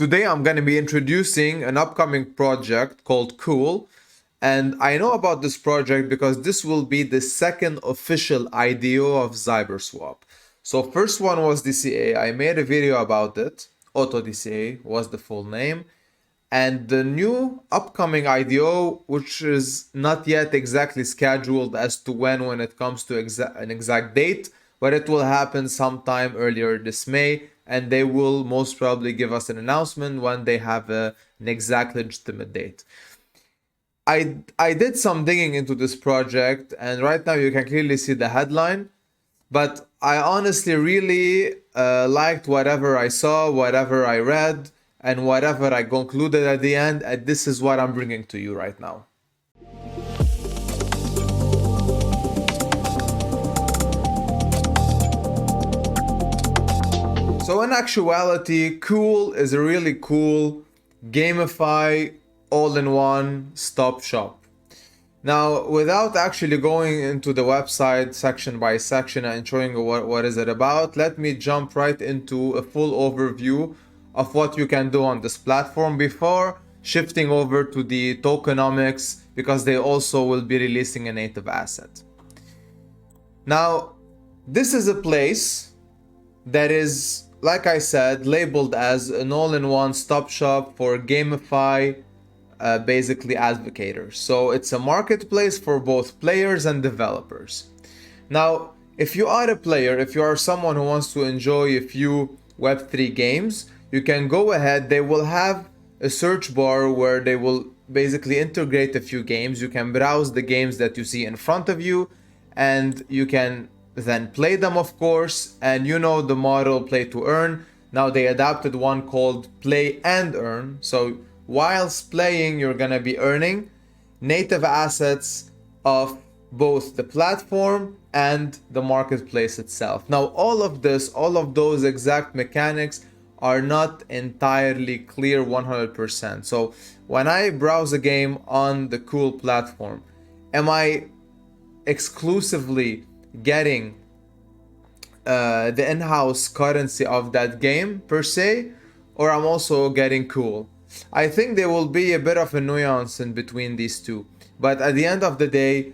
Today I'm going to be introducing an upcoming project called KEWL. And I know about this project because this will be the second official IDO of Cyberswap. So first one was DCA. I made a video about it. Auto DCA was the full name. And the new upcoming IDO, which is not yet exactly scheduled as to when it comes to an exact date, but it will happen sometime earlier this May, and they will most probably give us an announcement when they have an exact legitimate date. I did some digging into this project, and right now you can clearly see the headline, but I honestly really liked whatever I saw, whatever I read, and whatever I concluded at the end, and this is what I'm bringing to you right now. So in actuality, KEWL is a really cool GameFi all-in-one stop shop. Now, without actually going into the website section by section and showing what is it about, let me jump right into a full overview of what you can do on this platform before shifting over to the tokenomics, because they also will be releasing a native asset. Now, this is a place that is, like I said, labeled as an all-in-one stop shop for GameFi basically advocators. So it's a marketplace for both players and developers. Now, if you are a player, if you are someone who wants to enjoy a few Web3 games, you can go ahead. They will have a search bar where they will basically integrate a few games. You can browse the games that you see in front of you, and you can then play them, of course. And you know the model play to earn. Now they adapted one called play and earn. So whilst playing, you're gonna be earning native assets of both the platform and the marketplace itself. Now, all of those exact mechanics are not entirely clear 100%. So when I browse a game on the KEWL platform, am I exclusively getting the in-house currency of that game per se, or I'm also getting KEWL? I think there will be a bit of a nuance in between these two, but at the end of the day,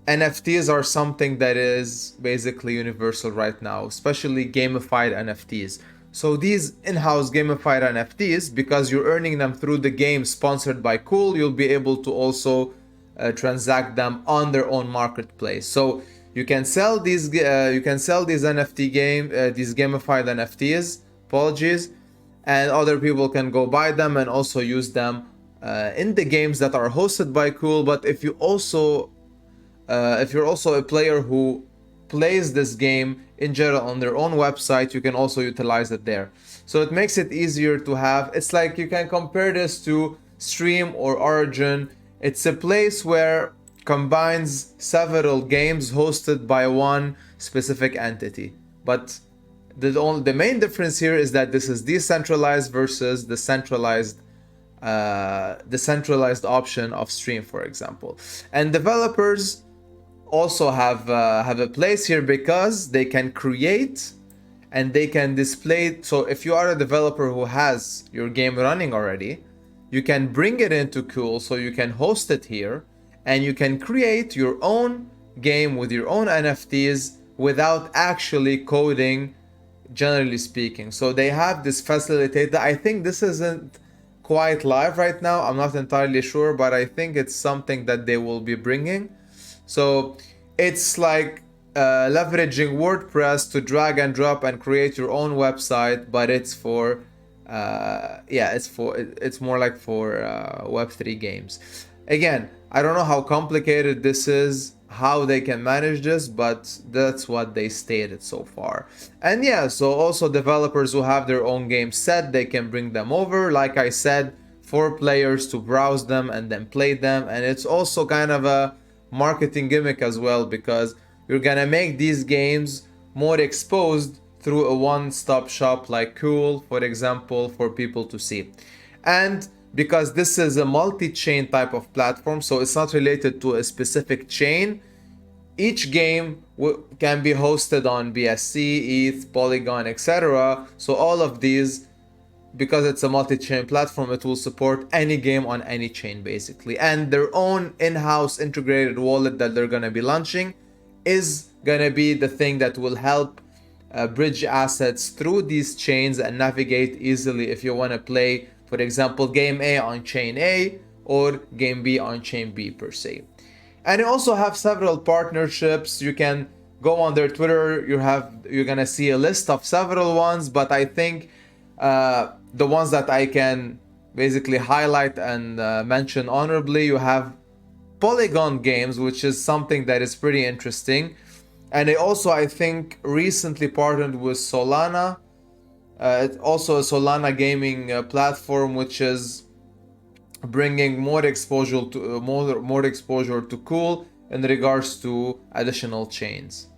NFTs are something that is basically universal right now, especially gamified NFTs. So these in-house gamified NFTs, because you're earning them through the game sponsored by KEWL, you'll be able to also transact them on their own marketplace. So you can sell these NFT these gamified NFTs, apologies, and other people can go buy them and also use them in the games that are hosted by KEWL. But if you're also a player who plays this game in general on their own website, you can also utilize it there. So it makes it easier to have. It's like you can compare this to Stream or Origin. It's a place where combines several games hosted by one specific entity. But the main difference here is that this is decentralized versus the centralized option of Stream, for example. And developers also have a place here because they can create and they can display. So if you are a developer who has your game running already, you can bring it into KEWL, so you can host it here and you can create your own game with your own NFTs without actually coding, generally speaking. So they have this facilitator. I think this isn't quite live right now, I'm not entirely sure, but I think it's something that they will be bringing. So it's like leveraging WordPress to drag and drop and create your own website, but it's for it's more like for Web3 games. Again, I don't know how complicated this is, how they can manage this, but that's what they stated so far. And yeah, so also developers who have their own games set, they can bring them over, like I said, for players to browse them and then play them. And it's also kind of a marketing gimmick as well, because you're gonna make these games more exposed through a one-stop shop like KEWL, for example, for people to see. And because this is a multi-chain type of platform, so it's not related to a specific chain, each game can be hosted on BSC, ETH, Polygon, etc. So all of these because it's a multi-chain platform, it will support any game on any chain basically. And their own in-house integrated wallet that they're gonna be launching is gonna be the thing that will help bridge assets through these chains and navigate easily if you want to play, for example, game A on chain A or game B on chain B per se. And you also have several partnerships. You can go on their Twitter. You're gonna see a list of several ones, but I think the ones that I can basically highlight and mention honorably, you have Polygon Games, which is something that is pretty interesting. And they also, I think, recently partnered with Solana. It's also a Solana gaming platform, which is bringing more exposure to more exposure to KEWL in regards to additional chains.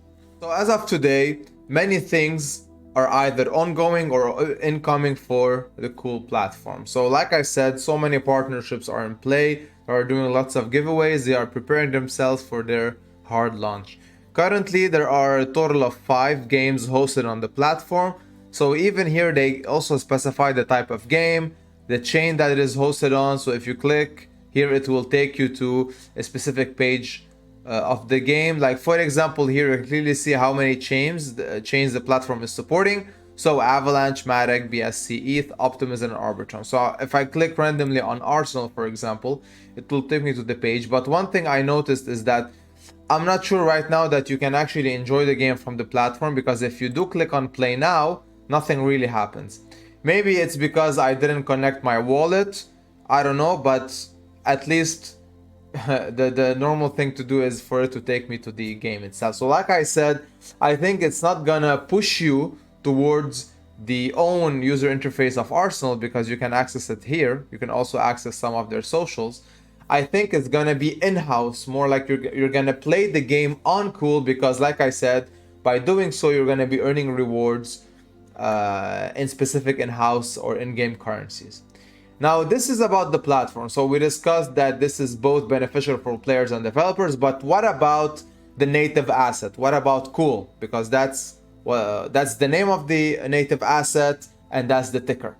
So as of today, many things are either ongoing or incoming for the KEWL platform. So like I said, so many partnerships are in play. They are doing lots of giveaways. They are preparing themselves for their hard launch. Currently, there are a total of 5 games hosted on the platform. So even here, they also specify the type of game, the chain that it is hosted on. So if you click here, it will take you to a specific page of the game. Like for example, here you can clearly see how many chains the platform is supporting. So Avalanche, Matic, BSC, ETH, Optimism, and Arbitrum. So if I click randomly on Arsenal, for example, it will take me to the page. But one thing I noticed is that I'm not sure right now that you can actually enjoy the game from the platform, because if you do click on play now, nothing really happens. Maybe it's because I didn't connect my wallet, I don't know, but at least the normal thing to do is for it to take me to the game itself. So like I said, I think it's not gonna push you towards the own user interface of Arsenal, because you can access it here. You can also access some of their socials. I think it's gonna be in-house, more like you're gonna play the game on KEWL, because like I said, by doing so, you're gonna be earning rewards in specific in-house or in-game currencies. Now, this is about the platform. So we discussed that this is both beneficial for players and developers, but what about the native asset? What about KEWL? Because that's the name of the native asset and that's the ticker.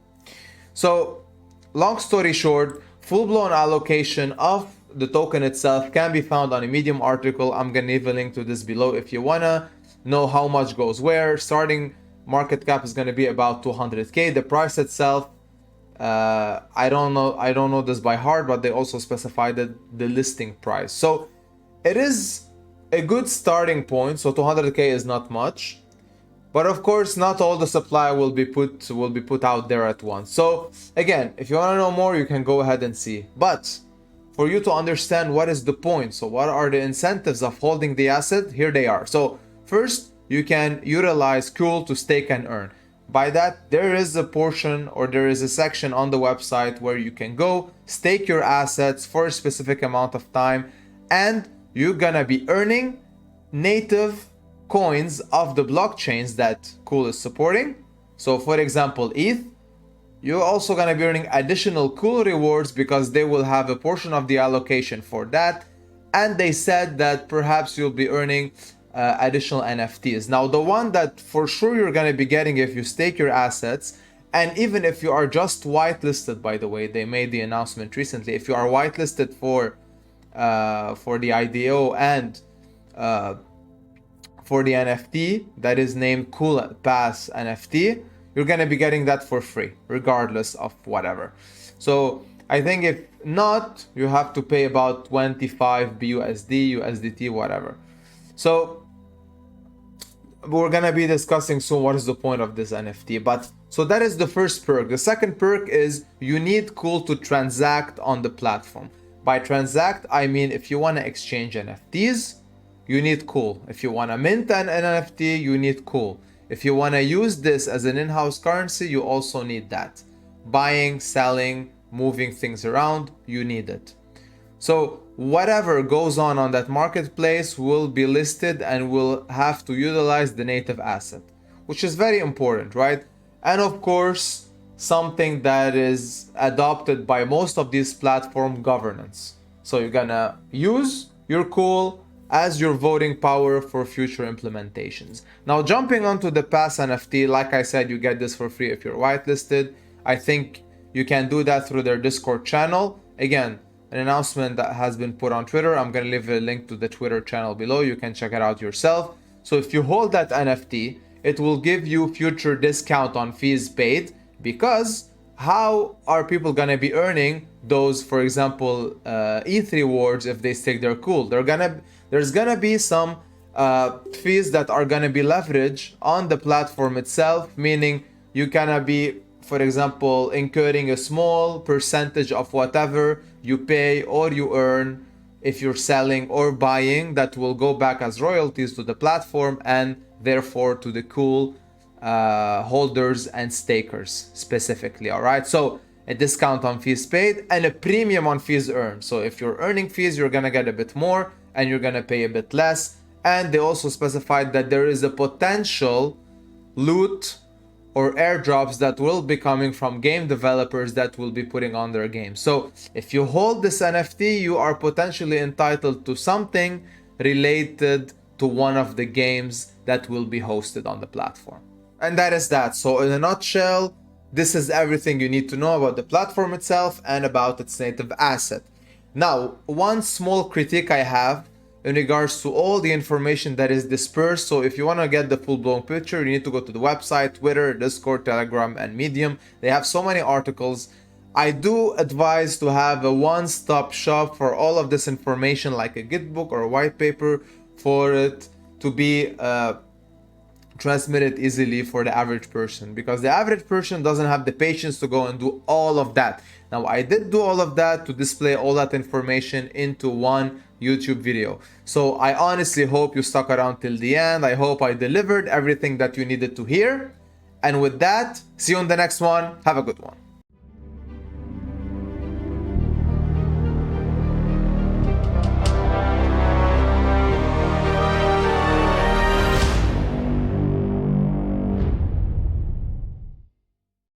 So long story short, full-blown allocation of the token itself can be found on a Medium article. I'm gonna leave a link to this below if you wanna know how much goes where. Starting market cap is gonna be about 200k. The price itself, I don't know this by heart, but they also specified the listing price. So it is a good starting point. So 200k is not much. But of course, not all the supply will be put out there at once. So again, if you want to know more, you can go ahead and see. But for you to understand what is the point, so what are the incentives of holding the asset, here they are. So first, you can utilize KEWL to stake and earn. By that, there is a portion or there is a section on the website where you can go stake your assets for a specific amount of time, and you're gonna be earning native coins of the blockchains that KEWL is supporting. So for example, ETH, you're also going to be earning additional KEWL rewards because they will have a portion of the allocation for that. And they said that perhaps you'll be earning additional NFTs. Now, the one that for sure you're going to be getting if you stake your assets, and even if you are just whitelisted, by the way, they made the announcement recently, if you are whitelisted for the IDO and for the NFT that is named KEWL Pass NFT, you're gonna be getting that for free, regardless of whatever. So I think if not, you have to pay about 25 BUSD, USDT, whatever. So we're gonna be discussing soon what is the point of this NFT. But so that is the first perk. The second perk is you need KEWL to transact on the platform. By transact, I mean if you wanna exchange NFTs, you need KEWL. If you want to mint an NFT, you need KEWL. If you want to use this as an in-house currency, you also need that. Buying, selling, moving things around, you need it. So whatever goes on that marketplace will be listed and will have to utilize the native asset, which is very important, right? And of course, something that is adopted by most of these platform governance. So you're gonna use your KEWL as your voting power for future implementations. Now, jumping onto the Pass NFT, like I said, you get this for free if you're whitelisted. I think you can do that through their Discord channel. Again, an announcement that has been put on Twitter. I'm going to leave a link to the Twitter channel below. You can check it out yourself. So if you hold that NFT, it will give you future discount on fees paid, because how are people going to be earning those, for example, ETH rewards if they stake their cool? There's going to be some fees that are going to be leveraged on the platform itself, meaning you're going to be, for example, incurring a small percentage of whatever you pay or you earn if you're selling or buying, that will go back as royalties to the platform and therefore to the cool holders and stakers specifically. All right, so a discount on fees paid and a premium on fees earned. So if you're earning fees, you're gonna get a bit more and you're gonna pay a bit less. And they also specified that there is a potential loot or airdrops that will be coming from game developers that will be putting on their games. So if you hold this NFT, you are potentially entitled to something related to one of the games that will be hosted on the platform. And that is that. So in a nutshell, this is everything you need to know about the platform itself and about its native asset. Now, one small critique I have in regards to all the information that is dispersed. So if you want to get the full-blown picture, you need to go to the website, Twitter, Discord, Telegram, and Medium. They have so many articles. I do advise to have a one-stop shop for all of this information, like a Gitbook or a white paper, for it to be transmitted easily for the average person, because the average person doesn't have the patience to go and do all of that. Now, I did do all of that to display all that information into one YouTube video. So I honestly hope you stuck around till the end. I hope I delivered everything that you needed to hear. And with that, see you on the next one. Have a good one.